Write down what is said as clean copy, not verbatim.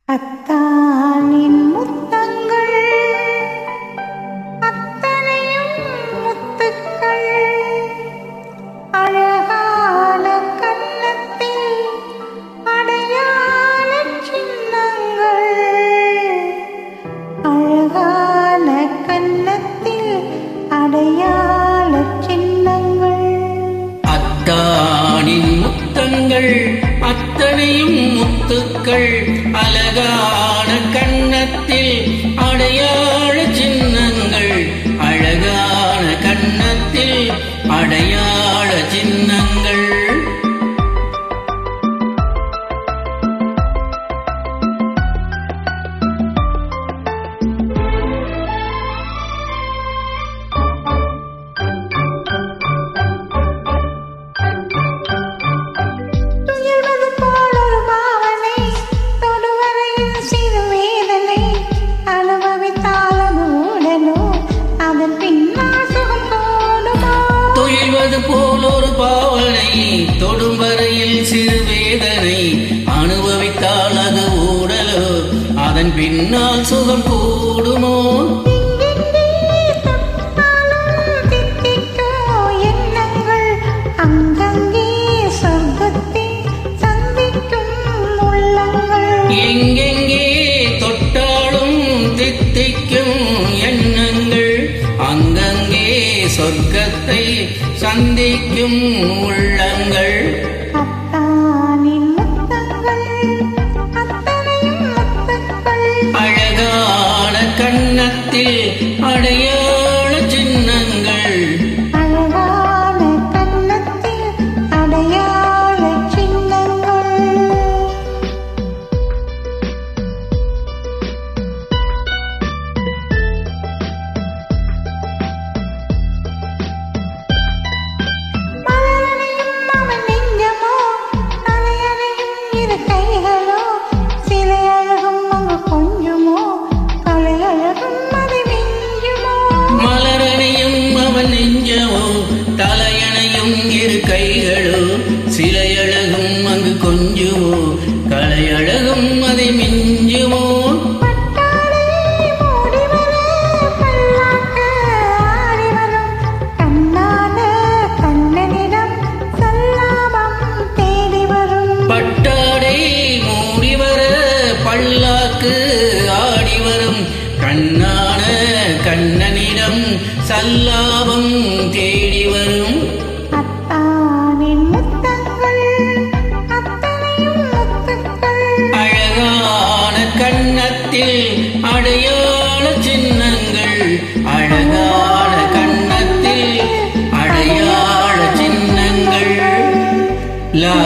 அத்தானின் முத்தங்கள் அத்தனையும் முத்துக்கள் அழகான கன்னத்தில் அடையாள சின்னங்கள் அழகான கன்னத்தில் அடையாள சின்னங்கள் அத்தானின் முத்தங்கள் அத்தனையும் முத்துக்கள் அழகான கன்னத்தில் அடையாள சின்னங்கள் அழகான கன்னத்தில் அடையாள சின்னங்கள் போல் ஒரு பாவனை தொடும் வரையில் சிறு வேதனை அனுபவித்தால் அது ஊடலோ அதன் பின்னால் சுகம் கூடுமோ எங்கெங்கே தொட்டாலும் தித்திக்கும் எண்ணங்கள் அங்கங்கே சொர்க்கத்தை சந்திக்கும் உள்ளங்கள் அழகான கன்னத்தில் அடையாள சின்னங்கள் அழகான கன்னத்தில் அடையாள சின்னங்கள் தலையணையும் இரு கைகளோ சிலையழகும் அங்கு கொஞ்சுமோ கலையழகும் அதை மிஞ்சுமோ பட்டாடை மூடி வர பல்லாக்கு ஆடி வரும் கண்ணான கண்ணனிடம் சல்லாபம் தேடி வரும் அழகான கன்னத்தில் அடையாள சின்னங்கள் அழகான கன்னத்தில் அடையாள சின்னங்கள் லா